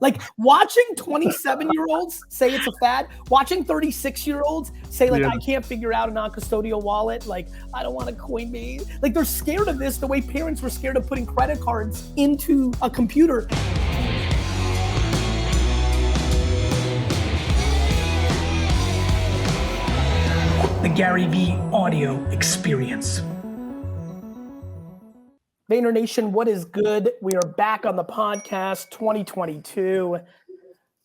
Like watching 27-year-olds say it's a fad, watching 36-year-olds say like, I can't figure out a non-custodial wallet. Like, I don't want a Coinbase. Like they're scared of this the way parents were scared of putting credit cards into a computer. The Garyvee audio experience. Vayner Nation, what is good? We are back on the podcast 2022.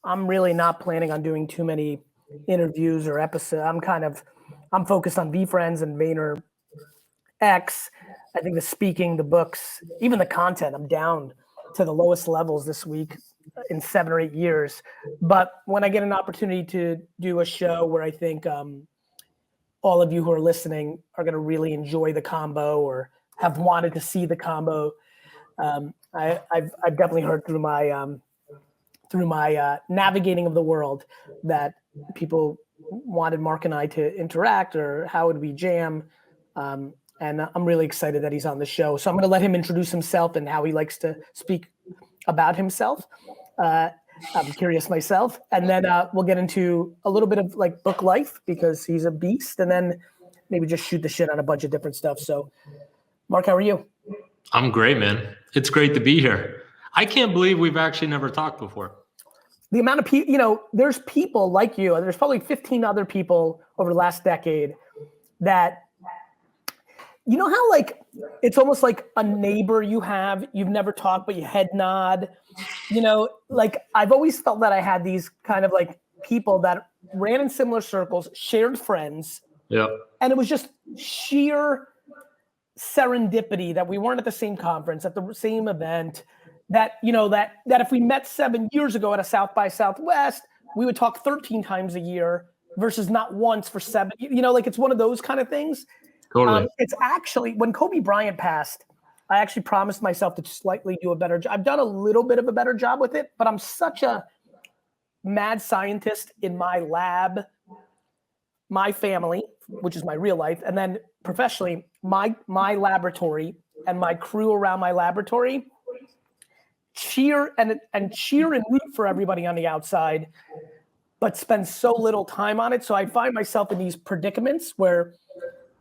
I'm really not planning on doing too many interviews or episodes. I'm focused on VeeFriends and VaynerX. I think the speaking, the books, even the content, I'm down to the lowest levels this week in 7 or 8 years. But when I get an opportunity to do a show where I think all of you who are listening are going to really enjoy the combo or have wanted to see the combo. I've definitely heard through my navigating of the world that people wanted Mark and I to interact or how would we jam. And I'm really excited that he's on the show. So I'm gonna let him introduce himself and how he likes to speak about himself. I'm curious myself. And then we'll get into a little bit of like book life because he's a beast, and then maybe just shoot the shit on a bunch of different stuff. So Mark, how are you? I'm great, man. It's great to be here. I can't believe we've actually never talked before. The amount of people, there's people like you, and there's probably 15 other people over the last decade that, you know how like, it's almost like a neighbor you've never talked, but you head nod, like I've always felt that I had these kind of like people that ran in similar circles, shared friends. Yeah. And it was just sheer serendipity that we weren't at the same conference, at the same event, that if we met 7 years ago at a South by Southwest, we would talk 13 times a year versus not once for 7, like it's one of those kind of things. Totally. It's actually, when Kobe Bryant passed, I actually promised myself to slightly do a better job. I've done a little bit of a better job with it, but I'm such a mad scientist in my lab, my family, which is my real life, and then professionally, my laboratory and my crew around my laboratory cheer and root for everybody on the outside, but spend so little time on it. So I find myself in these predicaments where,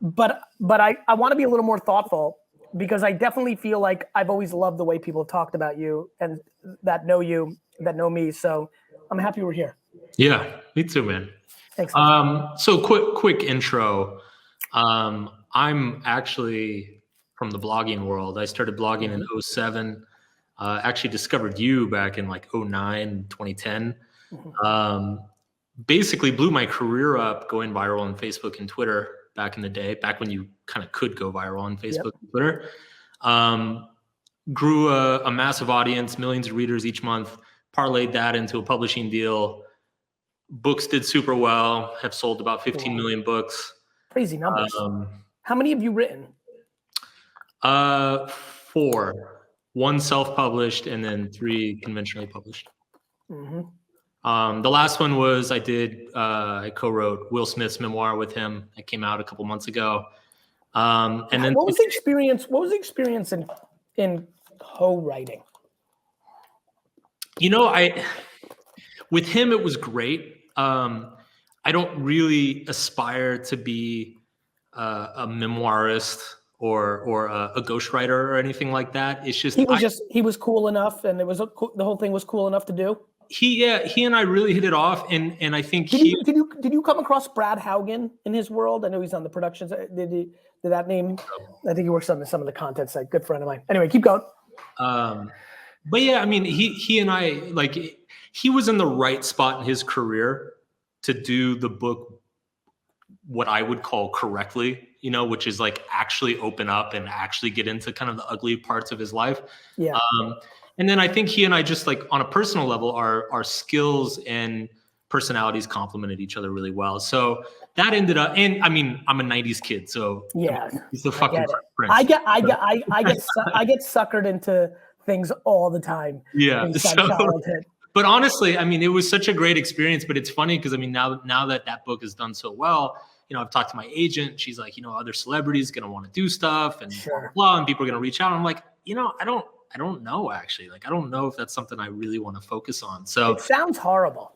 but I want to be a little more thoughtful because I definitely feel like I've always loved the way people have talked about you and that know you, that know me. So I'm happy we're here. Yeah, me too, man. Thanks. So quick intro. I'm actually from the blogging world. I started blogging in 2007. Actually discovered you back in like 2009, 2010. Basically blew my career up going viral on Facebook and Twitter back in the day, back when you kind of could go viral on Facebook and Twitter. Grew a massive audience, millions of readers each month, parlayed that into a publishing deal. Books did super well, have sold about 15 million books. Crazy numbers. How many have you written? 4. 1 self-published and then 3 conventionally published. The last one was I co-wrote Will Smith's memoir with him. It came out a couple months ago. And then what was the experience? What was the experience in co-writing? With him, it was great. I don't really aspire to be a memoirist or a ghostwriter or anything like that. It's just he was cool enough, and the whole thing was cool enough to do. He and I really hit it off, and I think did you come across Brad Haugen in his world? I know he's on the productions. Did that name? I think he works on some of the content side. Good friend of mine. Anyway, keep going. But yeah, I mean, he and I, like, he was in the right spot in his career to do the book, what I would call correctly, which is like actually open up and actually get into kind of the ugly parts of his life. Yeah. And then I think he and I just, like, on a personal level, our skills and personalities complemented each other really well. So that ended up, and I mean, I'm a 90s kid, so yeah, he's the fucking prince. I get suckered into things all the time. Yeah. But honestly, I mean, it was such a great experience. But it's funny because, I mean, now that book has done so well, I've talked to my agent. She's like, other celebrities going to want to do stuff and blah, blah, blah, and people are going to reach out. I'm like, I I don't know, actually. Like, I don't know if that's something I really want to focus on. So it sounds horrible.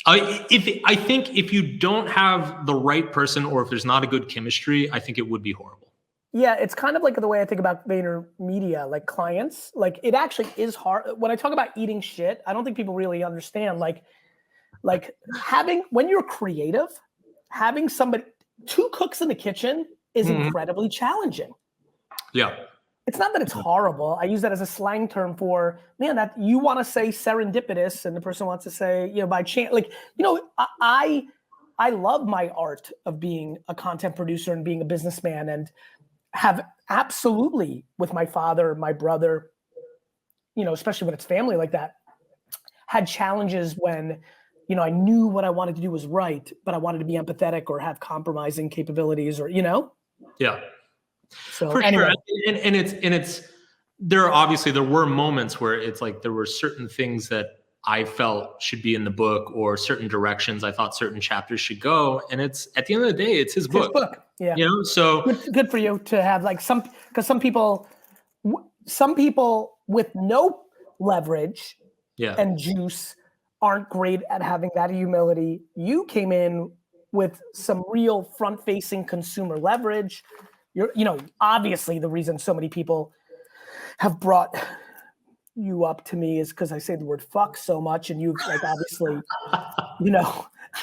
I think if you don't have the right person, or if there's not a good chemistry, I think it would be horrible. Yeah, it's kind of like the way I think about VaynerMedia, like clients. Like, it actually is hard. When I talk about eating shit, I don't think people really understand. Like when you're creative, having somebody, two cooks in the kitchen is incredibly challenging. Yeah. It's not that it's horrible. I use that as a slang term for, man, that you want to say serendipitous and the person wants to say, by chance. Like, I love my art of being a content producer and being a businessman, and have absolutely, with my father, my brother, especially when it's family like that, had challenges when, I knew what I wanted to do was right, but I wanted to be empathetic or have compromising capabilities, or, Yeah. So for anyway. Sure. And it's there were moments where it's like there were certain things that I felt should be in the book, or certain directions I thought certain chapters should go. And it's, at the end of the day, it's his book. Yeah. So good for you to have, like, because some people with no leverage and juice aren't great at having that humility. You came in with some real front-facing consumer leverage. You're, obviously the reason so many people have brought you up to me is because I say the word fuck so much, and you've, like, obviously,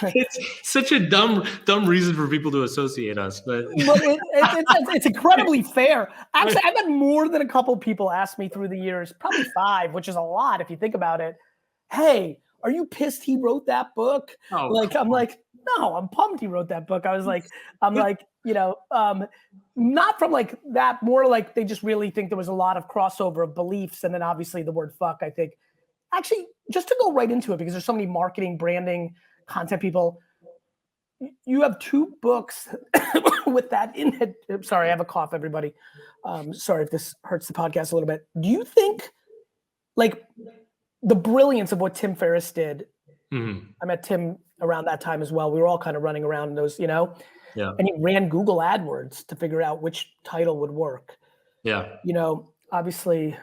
it's such a dumb reason for people to associate us, but it's incredibly fair. Actually, I've had more than a couple people ask me through the years, probably 5, which is a lot if you think about it. Hey, are you pissed he wrote that book? I'm like, no, I'm pumped he wrote that book. Not from like that, more like they just really think there was a lot of crossover of beliefs. And then obviously the word fuck, I think, actually, just to go right into it, because there's so many marketing, branding, content people. You have 2 books with that in it. I'm sorry, I have a cough, everybody. Sorry if this hurts the podcast a little bit. Do you think, like, the brilliance of what Tim Ferriss did? I met Tim around that time as well. We were all kind of running around in those, Yeah. And he ran Google AdWords to figure out which title would work. Yeah. Obviously,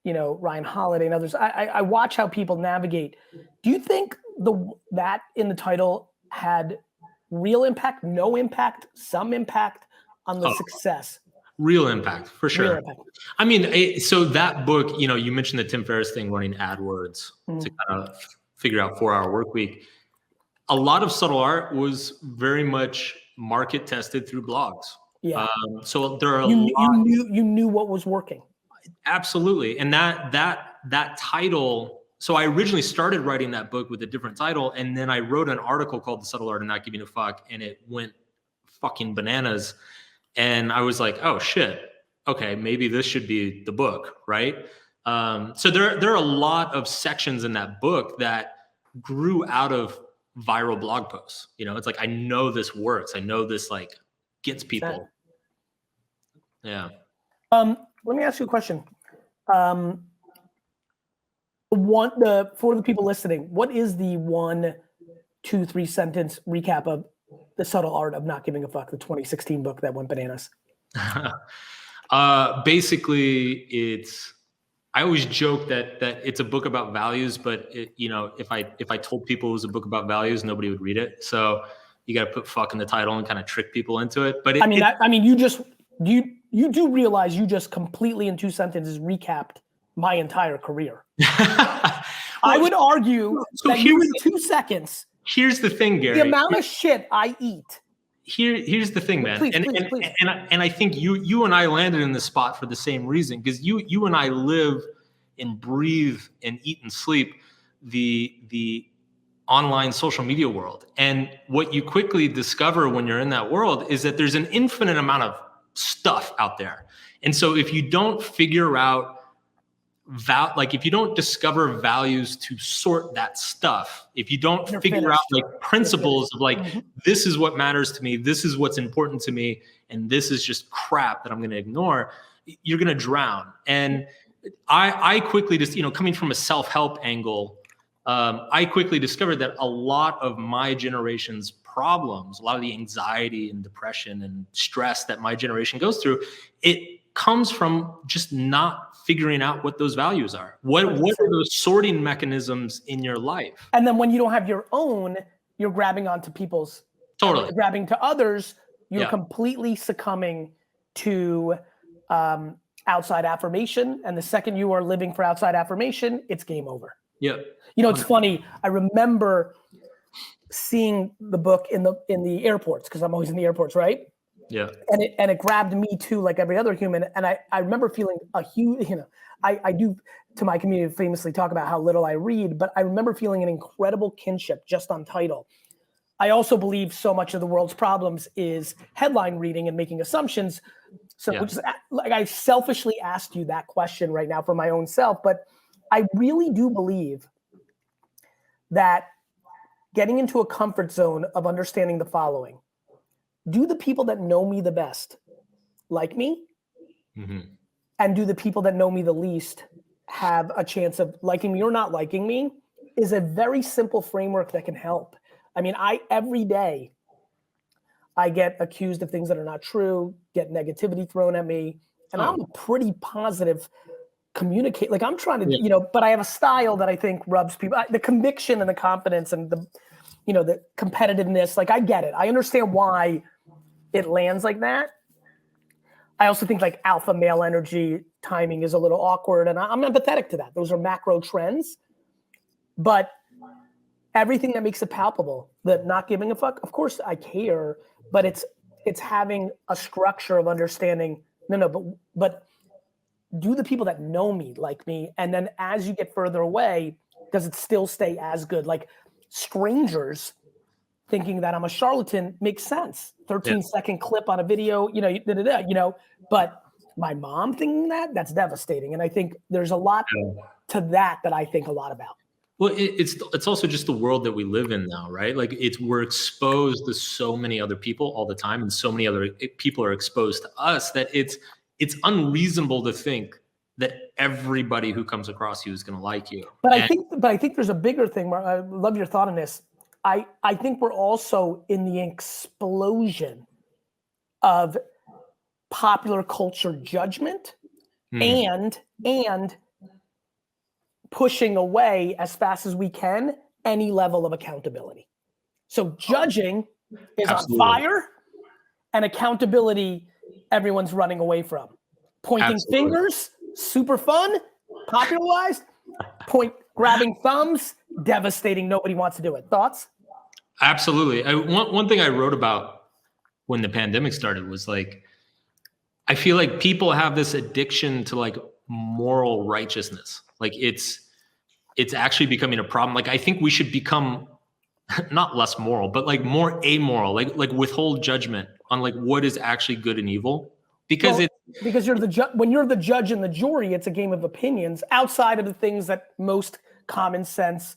Ryan Holiday and others. I watch how people navigate. Do you think that in the title had real impact, no impact, some impact on the success? Real impact, for sure. Real impact. I mean, so that book, you mentioned the Tim Ferriss thing, running AdWords to kind of figure out 4-hour work week. A lot of subtle art was very much market tested through blogs. Yeah. So there are you knew what was working. Absolutely. And that title. So I originally started writing that book with a different title, and then I wrote an article called The Subtle Art of Not Giving a Fuck, and it went fucking bananas. And I was like, oh shit, okay, maybe this should be the book, right? So there are a lot of sections in that book that grew out of viral blog posts. It's like, I know this works. I know this, like, gets people. Yeah. Let me ask you a question. For the people listening, what is the 1, 2, 3 sentence recap of The Subtle Art of Not Giving a Fuck, the 2016 book that went bananas? Basically, I always joke that it's a book about values, but if I told people it was a book about values, nobody would read it. So you got to put fuck in the title and kind of trick people into it. But you do realize you just completely, in 2 sentences, recapped my entire career. I would argue that you, in 2 seconds. Here's the thing, Gary. The amount of shit I eat. Here's the thing, man. Please. And I think you and I landed in this spot for the same reason, because you and I live and breathe and eat and sleep the online social media world. And what you quickly discover when you're in that world is that there's an infinite amount of stuff out there. And so if you don't figure out if you don't discover values to sort that stuff, if you don't figure out, like, principles of, like, this is what matters to me, this is what's important to me, and this is just crap that I'm going to ignore, you're going to drown. And I quickly just, coming from a self-help angle, I quickly discovered that a lot of my generation's problems, a lot of the anxiety and depression and stress that my generation goes through, it comes from just not figuring out what those values are. What are those sorting mechanisms in your life? And then when you don't have your own, you're grabbing onto people's. Totally. Grabbing to others, you're completely succumbing to outside affirmation. And the second you are living for outside affirmation, it's game over. Yeah. You know, it's funny. I remember seeing the book in the airports, because I'm always in the airports, right? Yeah. And it grabbed me too, like every other human. And I remember feeling a huge, I do to my community famously talk about how little I read, but I remember feeling an incredible kinship just on title. I also believe so much of the world's problems is headline reading and making assumptions. So just, like, I selfishly asked you that question right now for my own self, but I really do believe that getting into a comfort zone of understanding the following: do the people that know me the best like me? Mm-hmm. And do the people that know me the least have a chance of liking me or not liking me? Is a very simple framework that can help. I mean, every day I get accused of things that are not true, get negativity thrown at me, and I'm a pretty positive communicate. Like, I'm trying to, but I have a style that I think rubs people. The conviction and the confidence and the competitiveness. Like, I get it. I understand why it lands like that. I also think like alpha male energy timing is a little awkward, and I'm empathetic to that. Those are macro trends, but everything that makes it palpable, that not giving a fuck, of course I care, but it's having a structure of understanding. But do the people that know me like me? And then as you get further away, does it still stay as good? Like, strangers thinking that I'm a charlatan makes sense. 13-second clip on a video, but my mom thinking that's devastating. And I think there's a lot to that I think a lot about. Well, it's also just the world that we live in now, right? Like, we're exposed to so many other people all the time, and so many other people are exposed to us that it's unreasonable to think that everybody who comes across you is going to like you. But I think there's a bigger thing. Mark, I love your thought on this. I think we're also in the explosion of popular culture judgment and pushing away as fast as we can any level of accountability. So judging is on fire, and accountability everyone's running away from. Pointing fingers, super fun, popularized. Grabbing thumbs, devastating. Nobody wants to do it. Thoughts? Absolutely. One thing I wrote about when the pandemic started was, like, I feel like people have this addiction to, like, moral righteousness. Like, it's actually becoming a problem. Like, I think we should become not less moral, but like more amoral, like withhold judgment on like what is actually good and evil. Because you're when you're the judge and the jury, it's a game of opinions outside of the things that most common sense,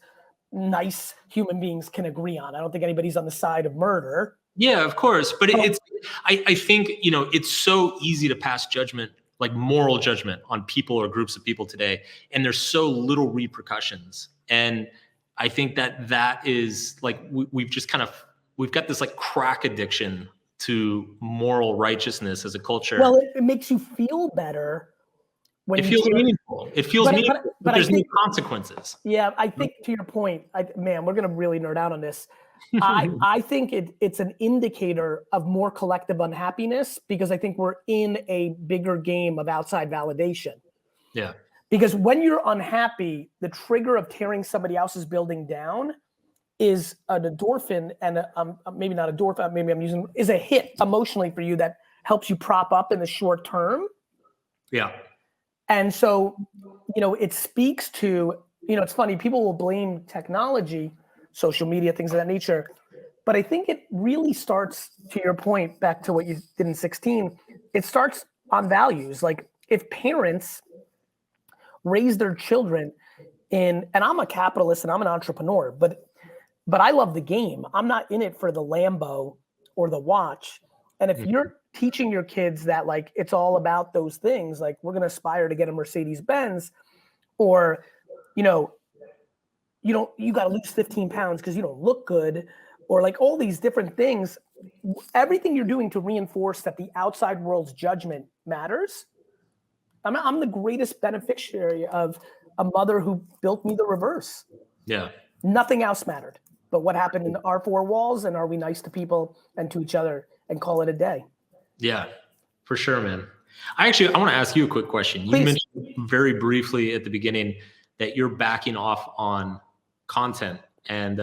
nice human beings can agree on. I don't think anybody's on the side of murder. Yeah, of course. But I think, it's so easy to pass judgment, like moral judgment, on people or groups of people today. And there's so little repercussions. And I think that is like, we've got this like crack addiction to moral righteousness as a culture. Well, it makes you feel better. It feels meaningful. It feels meaningful, but there's no consequences. Yeah, I think to your point, man, we're going to really nerd out on this. I think it's an indicator of more collective unhappiness, because I think we're in a bigger game of outside validation. Yeah. Because when you're unhappy, the trigger of tearing somebody else's building down is an endorphin, and maybe not a endorphin, maybe I'm using, is a hit emotionally for you that helps you prop up in the short term. Yeah. And so, it speaks to, it's funny, people will blame technology, social media, things of that nature. But I think it really starts, to your point, back to what you did in 16, it starts on values. Like, if parents raise their children and I'm a capitalist and I'm an entrepreneur, but I love the game. I'm not in it for the Lambo or the watch. And if you're teaching your kids that, like, it's all about those things, like, we're going to aspire to get a Mercedes Benz, or, you got to lose 15 pounds because you don't look good, or like all these different things, everything you're doing to reinforce that the outside world's judgment matters I'm the greatest beneficiary of a mother who built me the reverse. Yeah. Nothing else mattered but what happened in our four walls, and are we nice to people and to each other, and call it a day. Yeah, for sure, man. I want to ask you a quick question. You Please. mentioned very briefly at the beginning that you're backing off on content, and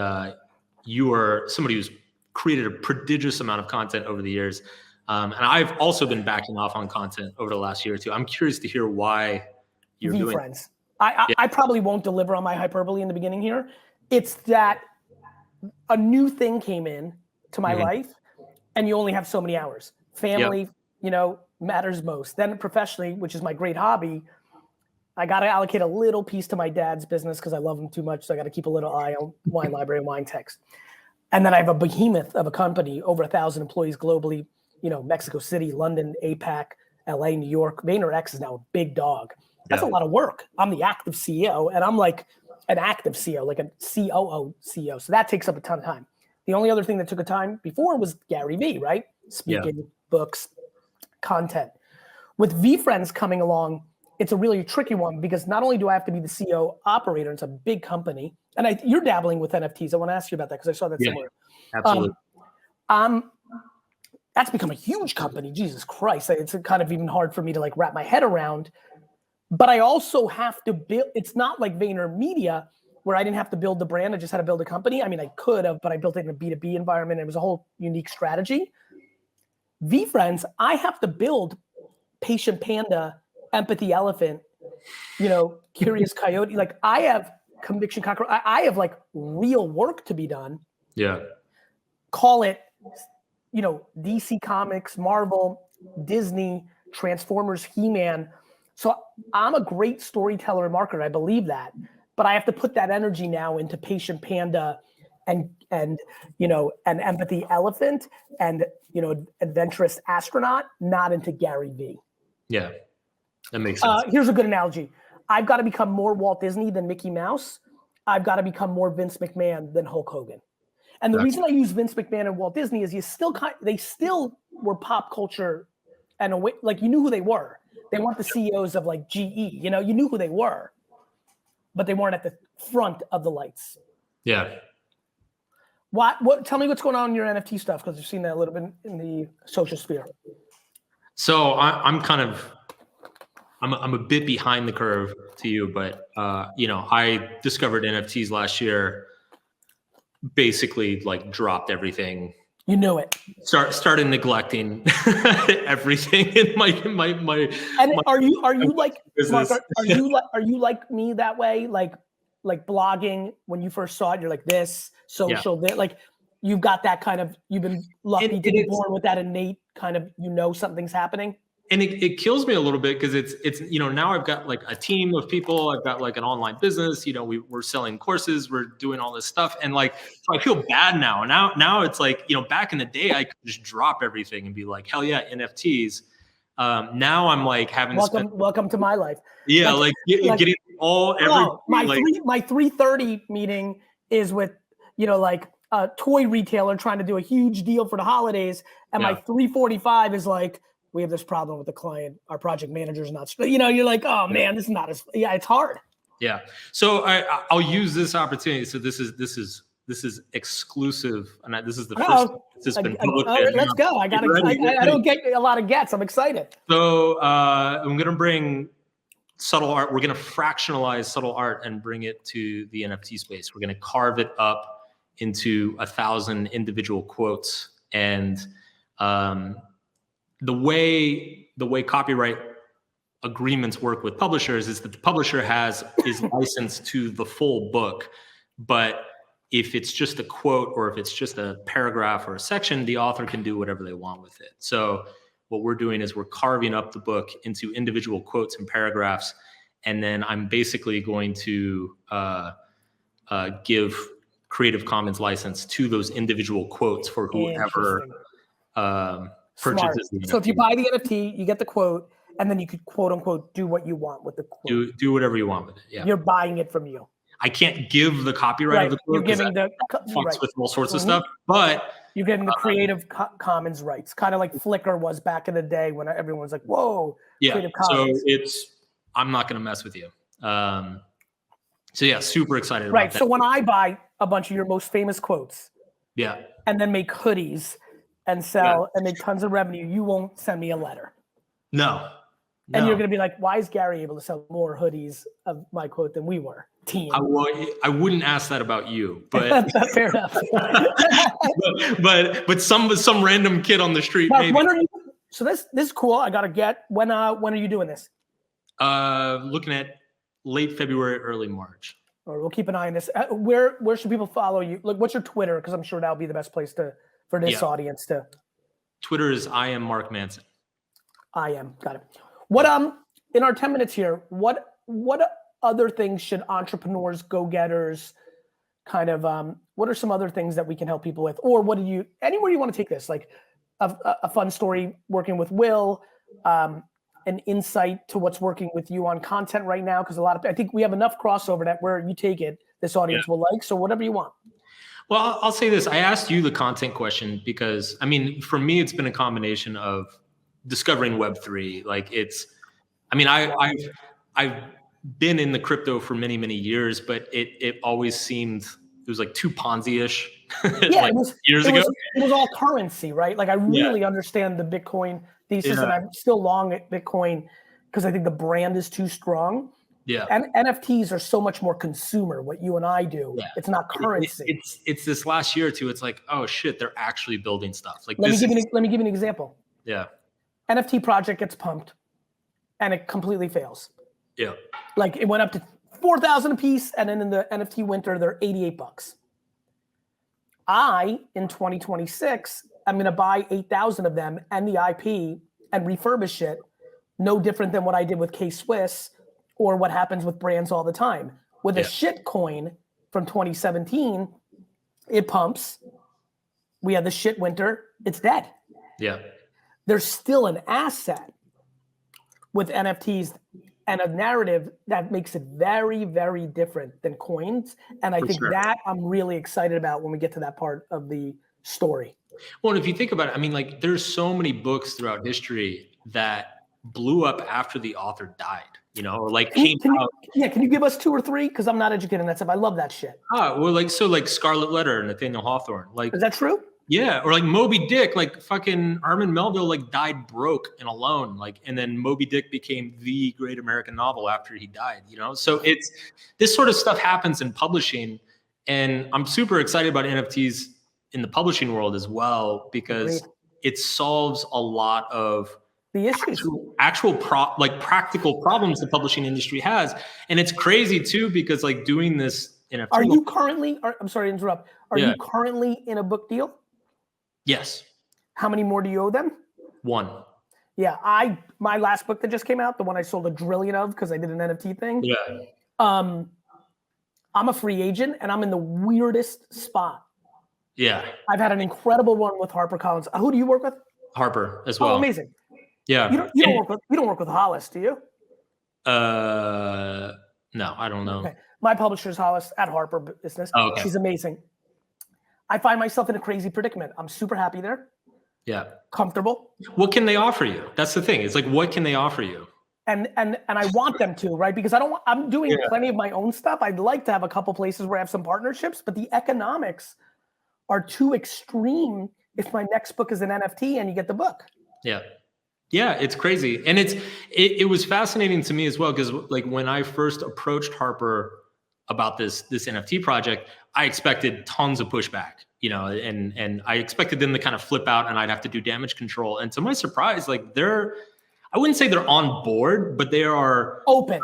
you are somebody who's created a prodigious amount of content over the years. And I've also been backing off on content over the last year or two. I'm curious to hear why you're doing VeeFriends. I probably won't deliver on my hyperbole in the beginning here. It's that a new thing came in to my life, and you only have so many hours. Family, matters most. Then professionally, which is my great hobby, I got to allocate a little piece to my dad's business because I love him too much. So I got to keep a little eye on Wine Library and Wine Text. And then I have a behemoth of a company, over 1,000 employees globally, Mexico City, London, APAC, LA, New York. VaynerX is now a big dog. That's a lot of work. I'm the active CEO, and I'm like an active CEO, like a COO CEO. So that takes up a ton of time. The only other thing that took a time before was Garyvee, right? Speaking, books, content. With VeeFriends coming along, it's a really tricky one because not only do I have to be the CEO operator, it's a big company, and you're dabbling with NFTs. I want to ask you about that because I saw that somewhere. Absolutely. That's become a huge company. Jesus Christ. It's kind of even hard for me to like wrap my head around. But I also have to build, it's not like VaynerMedia where I didn't have to build the brand. I just had to build a company. I mean, I could have, but I built it in a B2B environment. It was a whole unique strategy. VeeFriends, I have to build Patient Panda, Empathy Elephant, Curious Coyote. Like I have Conviction Cockroach. I have like real work to be done. Yeah. Call it, DC Comics, Marvel, Disney, Transformers, He-Man. So I'm a great storyteller and marketer. I believe that, but I have to put that energy now into Patient Panda and Empathy Elephant and, Adventurous Astronaut, not into Garyvee. Yeah, that makes sense. Here's a good analogy. I've got to become more Walt Disney than Mickey Mouse. I've got to become more Vince McMahon than Hulk Hogan. And the reason I use Vince McMahon and Walt Disney is they still were pop culture and like you knew who they were. They weren't the CEOs of like GE, you knew who they were, but they weren't at the front of the lights. Yeah. Tell me what's going on in your NFT stuff, because you've seen that a little bit in the social sphere. So I'm a bit behind the curve to you, but I discovered NFTs last year, basically like dropped everything. You knew it. Started neglecting everything in my. And are you like Mark, are you like me that way? Like blogging when you first saw it, you're like this social, like you've got that kind of, you've been lucky to be born with that innate kind of, something's happening. And it kills me a little bit because it's now I've got like a team of people. I've got like an online business. We're selling courses. We're doing all this stuff, and like so I feel bad now. Now it's like back in the day I could just drop everything and be like, hell yeah, NFTs. Now I'm like having welcome to my life. Yeah, like getting my 3:30 meeting is with like a toy retailer trying to do a huge deal for the holidays, and my 3:45 is like, we have this problem with the client. Our project manager is not, you're like, oh man, this is not as, it's hard. Yeah. So I'll use this opportunity. So this is exclusive. And this is the first, this has been public. Let's go. I don't get a lot of gets. I'm excited. So I'm going to bring subtle art. We're going to fractionalize subtle art and bring it to the NFT space. We're going to carve it up into 1,000 individual quotes. And, the way copyright agreements work with publishers is that the publisher is licensed to the full book, but if it's just a quote or if it's just a paragraph or a section, the author can do whatever they want with it. So what we're doing is we're carving up the book into individual quotes and paragraphs, and then I'm basically going to give Creative Commons license to those individual quotes for whoever purchases the NFT. So if you buy the NFT, you get the quote, and then you could quote unquote do what you want with the quote. Do whatever you want with it. Yeah. You're buying it from you. I can't give the copyright of the quote. You're giving fucks with all sorts of stuff. But You're getting the Creative Commons rights, kind of like Flickr was back in the day when everyone was like, whoa, Yeah. Creative Commons. So I'm not going to mess with you. So yeah, super excited about that. So when I buy a bunch of your most famous quotes, yeah, and then make hoodies and sell and make tons of revenue, you won't send me a letter. No. And you're going to be like, why is Gary able to sell more hoodies of my quote than we were? Team. I wouldn't ask that about you, but fair enough. but some random kid on the street. Mark, maybe. when are you? So this is cool. I got to get when are you doing this? Looking at late February, early March. Or we'll keep an eye on this. Where should people follow you? Like, what's your Twitter? Because I'm sure that'll be the best place for this audience to. Twitter is I am Mark Manson. I am. Got it. What in our 10 minutes here, what other things should entrepreneurs, go-getters, kind of what are some other things that we can help people with? Or what anywhere you want to take this, like a fun story working with Will, an insight to what's working with you on content right now, because I think we have enough crossover that where you take it, this audience will like. So whatever you want. Well, I'll say this. I asked you the content question because, I mean, for me, it's been a combination of discovering Web3. Like I've been in the crypto for many, many years, but it always seemed, it was like too Ponzi-ish years ago. It was all currency, right? Like I really understand the Bitcoin thesis, and I'm still long at Bitcoin because I think the brand is too strong. Yeah. And NFTs are so much more consumer, what you and I do. Yeah. It's not currency. It's this last year or two, it's like, oh shit, they're actually building stuff. Like let me give you an example. Yeah. NFT project gets pumped and it completely fails. Yeah. Like it went up to 4,000 a piece, and then in the NFT winter, they're $88. In 2026, I'm going to buy 8,000 of them and the IP and refurbish it. No different than what I did with K-Swiss or what happens with brands all the time. With a shit coin from 2017, it pumps. We had the shit winter. It's dead. Yeah. There's still an asset with NFTs and a narrative that makes it very, very different than coins. And I think that I'm really excited about when we get to that part of the story. Well, and if you think about it, I mean, like there's so many books throughout history that blew up after the author died, or like came out. Can you give us 2 or 3? Because I'm not educated in that stuff. I love that shit. Well, like Scarlet Letter, Nathaniel Hawthorne. Like, is that true? Yeah, or like Moby Dick, like fucking Armin Melville, like died broke and alone, like, and then Moby Dick became the great American novel after he died. So it's this sort of stuff happens in publishing, and I'm super excited about NFTs in the publishing world as well because it solves a lot of the issues, actual practical problems the publishing industry has, and it's crazy too because like doing this NFT. Are you currently? I'm sorry to interrupt. Are you currently in a book deal? Yes. How many more do you owe them? 1. Yeah, my last book that just came out, the one I sold a trillion of because I did an NFT thing. Yeah. I'm a free agent and I'm in the weirdest spot. Yeah. I've had an incredible run with HarperCollins. Who do you work with? Harper as well. Oh, amazing. Yeah. You don't work with Hollis, do you? No, I don't know. Okay. My publisher is Hollis at Harper Business. Oh, okay. She's amazing. I find myself in a crazy predicament. I'm super happy there. Yeah. Comfortable. What can they offer you? That's the thing. It's like, what can they offer you? And I want them to, right? Because I'm doing plenty of my own stuff. I'd like to have a couple places where I have some partnerships, but the economics are too extreme if my next book is an NFT and you get the book. Yeah. Yeah, it's crazy. And it was fascinating to me as well, because like when I first approached Harper about this NFT project, I expected tons of pushback, and I expected them to kind of flip out and I'd have to do damage control. And to my surprise, like I wouldn't say they're on board, but they are open.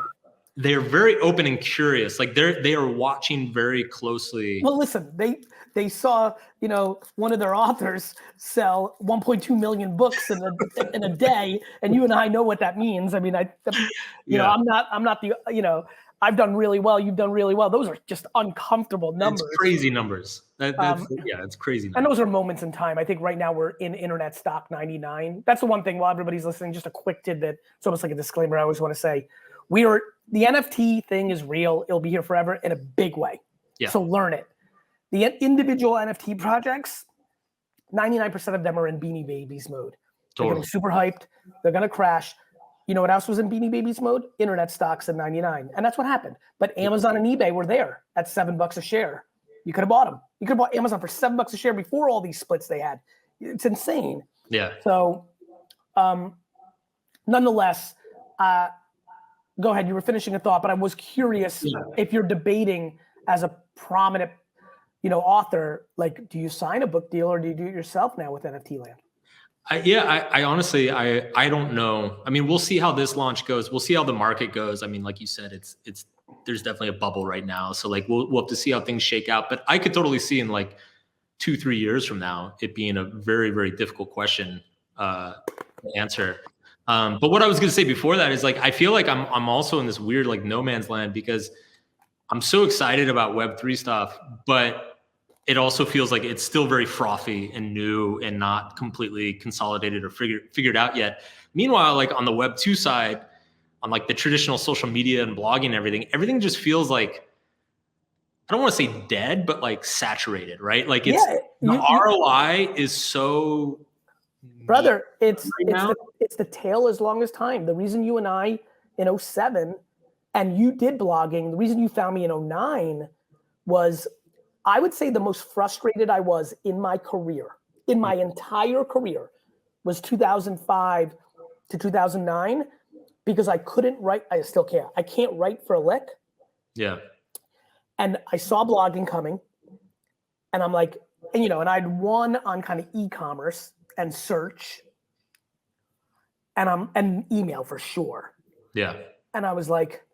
They're very open and curious. Like they are watching very closely. Well, listen, they saw, one of their authors sell 1.2 million books in a day, and you and I know what that means. I mean, I'm not the, I've done really well. You've done really well. Those are just uncomfortable numbers. It's crazy numbers. It's crazy numbers. And those are moments in time. I think right now we're in internet stock 99. That's the one thing while everybody's listening, just a quick tidbit. It's almost like a disclaimer I always want to say. The NFT thing is real. It'll be here forever in a big way. Yeah. So learn it. The individual NFT projects, 99% of them are in Beanie Babies mode. They're Totally. getting super hyped. They're going to crash. You know what else was in Beanie Babies mode? Internet stocks at 99. And that's what happened. But Amazon and eBay were there at $7 a share. You could have bought them. You could have bought Amazon for $7 a share before all these splits they had. It's insane. Yeah. So, nonetheless, go ahead. You were finishing a thought, but I was curious if you're debating as a prominent, author, like, do you sign a book deal or do you do it yourself now with NFT Land? I honestly, I don't know. I mean, we'll see how this launch goes. We'll see how the market goes. I mean, like you said, there's definitely a bubble right now. So like, we'll have to see how things shake out, but I could totally see in like 2-3 years from now, it being a very, very difficult question to answer. But what I was going to say before that is like, I feel like I'm also in this weird, like no man's land because I'm so excited about Web3 stuff, but it also feels like it's still very frothy and new and not completely consolidated or figured out yet. Meanwhile, like on the Web2 side, on like the traditional social media and blogging and everything just feels like, I don't want to say dead, but like saturated, right? Like the ROI is so brother, it's the tail as long as time. The reason you and I in 07 and you did blogging, the reason you found me in 09 was, I would say the most frustrated I was in my career, in my entire career, was 2005 to 2009, because I couldn't write. I still can't. I can't write for a lick. Yeah. And I saw blogging coming, and I'm like, and I'd won on kind of e-commerce and search, and email for sure. Yeah. And I was like,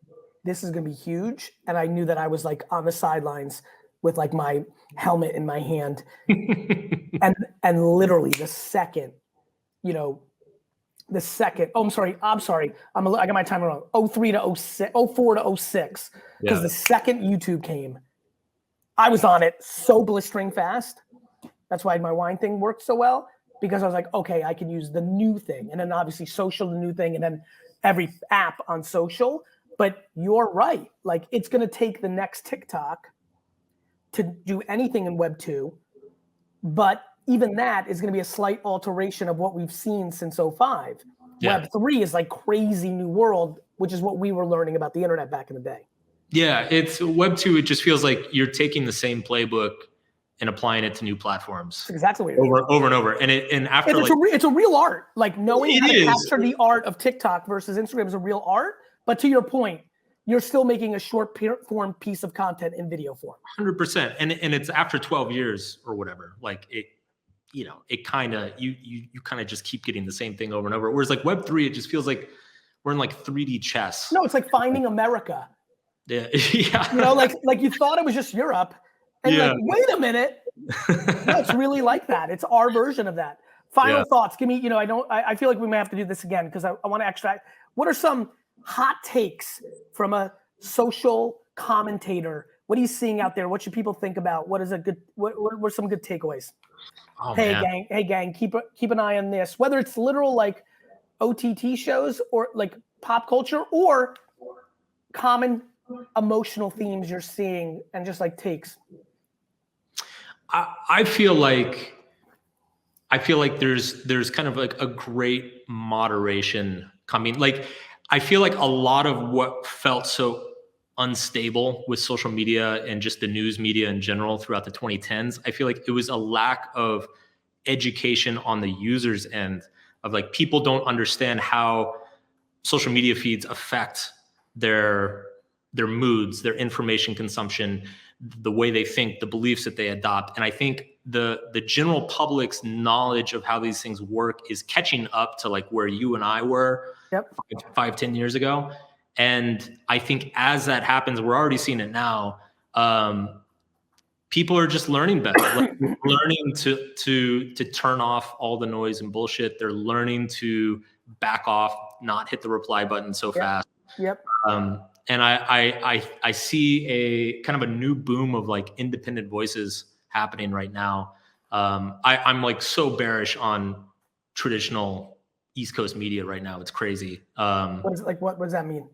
this is gonna be huge. And I knew that I was like on the sidelines with like my helmet in my hand. and literally the second, oh, I'm sorry. I got my time wrong. 03 to 06, 04 to 06. Because the second YouTube came, I was on it so blistering fast. That's why my wine thing worked so well, because I was like, okay, I can use the new thing. And then obviously social, the new thing, and then every app on social. But you're right. Like, it's gonna take the next TikTok to do anything in Web 2, but even that is going to be a slight alteration of what we've seen since 05. Yeah. Web 3 is like crazy new world, which is what we were learning about the internet back in the day. Yeah, it's Web 2. It just feels like you're taking the same playbook and applying it to new platforms. That's exactly what you're doing. Over and over. And after it's a real art. Like knowing how to capture the art of TikTok versus Instagram is a real art. But to your point, you're still making a short form piece of content in video form. 100%. And it's after 12 years or whatever. Like it kind of, you kind of just keep getting the same thing over and over. Whereas like Web3, it just feels like we're in like 3D chess. No, it's like Finding America. Yeah. Yeah. Like you thought it was just Europe. And like, wait a minute. No, it's really like that. It's our version of that. Final thoughts. Give me, I feel like we may have to do this again because I want to extract. What are some hot takes from a social commentator? What are you seeing out there? What should people think about? What are some good takeaways? Oh, hey gang, keep an eye on this. Whether it's literal like OTT shows or like pop culture or common emotional themes you're seeing and just like takes. I feel like there's kind of like a great moderation coming. Like I feel like a lot of what felt so unstable with social media and just the news media in general throughout the 2010s, I feel like it was a lack of education on the user's end of like, people don't understand how social media feeds affect their moods, their information consumption, the way they think, the beliefs that they adopt. And I think the general public's knowledge of how these things work is catching up to like where you and I were 5-10 years ago. And I think as that happens, we're already seeing it now. People are just learning better, like learning to turn off all the noise and bullshit. They're learning to back off, not hit the reply button so fast. Yep. And I see a kind of a new boom of like independent voices happening right now. I'm like so bearish on traditional East Coast media right now. It's crazy. What does that mean?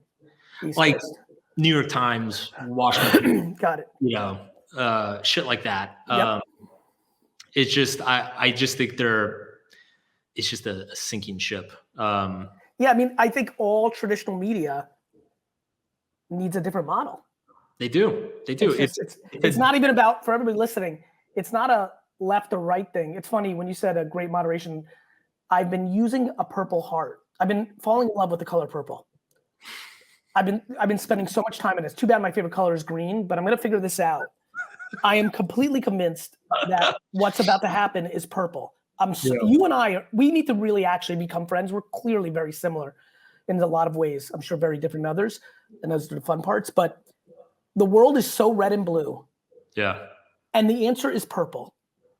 East like Coast? New York Times, Washington. Got it. Shit like that. Yep. It's just, I just think it's just a sinking ship. Yeah, I mean, I think all traditional media needs a different model. They do. It's not even about, for everybody listening, it's not a left or right thing. It's funny when you said a great moderation. I've been using a purple heart. I've been falling in love with the color purple. I've been spending so much time in it. It's too bad my favorite color is green, but I'm gonna figure this out. I am completely convinced that what's about to happen is purple. You and I, we need to really actually become friends. We're clearly very similar in a lot of ways. I'm sure very different in others, and those are the fun parts. But the world is so red and blue. Yeah. And the answer is purple.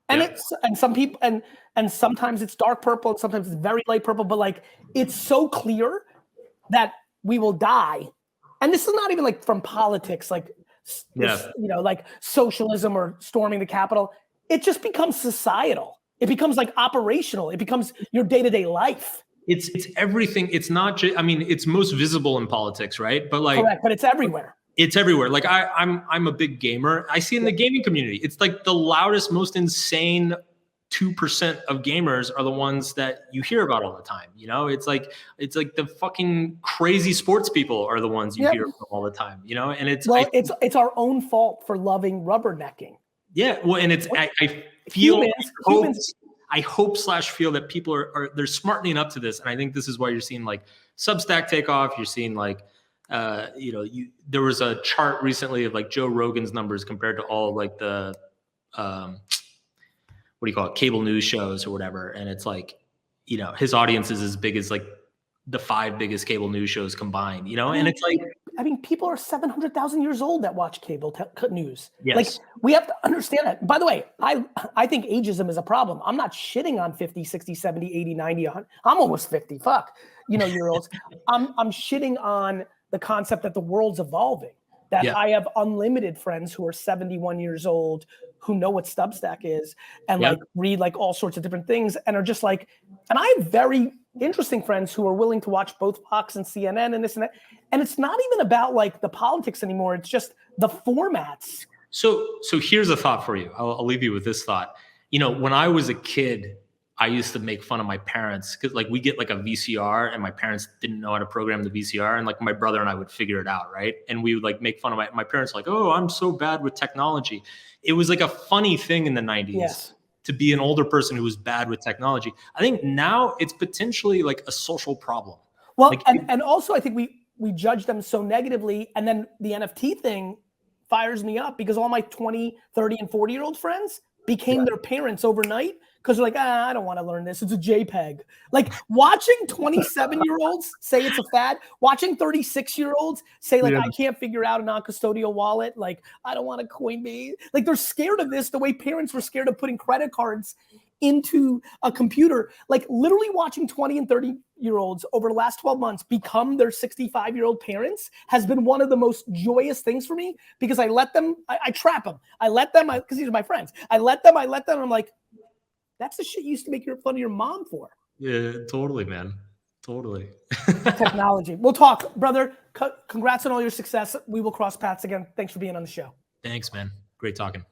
And some people and sometimes it's dark purple and sometimes it's very light purple, but like it's so clear that we will die. And this is not even like from politics, like this, you know, like socialism or storming the Capitol. It just becomes societal. It becomes like operational. It becomes your day-to-day life. It's everything. It's not just, I mean, it's most visible in politics, right? But like, correct, but it's everywhere. It's everywhere. Like I'm a big gamer. I see in the gaming community, it's like the loudest, most insane 2% of gamers are the ones that you hear about all the time. You know, it's like the fucking crazy sports people are the ones you hear from all the time, you know? And it's, it's our own fault for loving rubbernecking. Yeah. Well, and it's, I feel, I hope / feel that people they're smartening up to this. And I think this is why you're seeing like Substack take off. You're seeing like, you know, there was a chart recently of like Joe Rogan's numbers compared to all like the, what do you call it? Cable news shows or whatever. And it's like, you know, his audience is as big as like the 5 biggest cable news shows combined, you know? And it's like, I mean, people are 700,000 years old that watch cable news. Yes. Like we have to understand that. By the way, I think ageism is a problem. I'm not shitting on 50, 60, 70, 80, 90, 100. I'm almost 50. Fuck, you know, year olds. I'm shitting on the concept that the world's evolving, that I have unlimited friends who are 71 years old who know what Substack is and like read like all sorts of different things and are just like, and I have very interesting friends who are willing to watch both Fox and CNN and this and that. And it's not even about like the politics anymore. It's just the formats. So here's a thought for you. I'll leave you with this thought. You know, when I was a kid, I used to make fun of my parents because like we get like a VCR and my parents didn't know how to program the VCR. And like my brother and I would figure it out. Right. And we would like make fun of my parents like, oh, I'm so bad with technology. It was like a funny thing in the 90s to be an older person who was bad with technology. I think now it's potentially like a social problem. Well, like, and also I think we judge them so negatively. And then the NFT thing fires me up because all my 20, 30 and 40-year-old friends became their parents overnight. Because they're like, I don't want to learn this. It's a JPEG. Like watching 27-year-olds say it's a fad, watching 36-year-olds say like, I can't figure out a non-custodial wallet. Like, I don't want a Coinbase. Like they're scared of this the way parents were scared of putting credit cards into a computer. Like literally watching 20 and 30-year-olds over the last 12 months become their 65-year-old parents has been one of the most joyous things for me because I let them, I trap them. I let them, because these are my friends. I let them, I'm like, that's the shit you used to make fun of your mom for. Yeah, totally, man. Totally. Technology. We'll talk, brother. Congrats on all your success. We will cross paths again. Thanks for being on the show. Thanks, man. Great talking.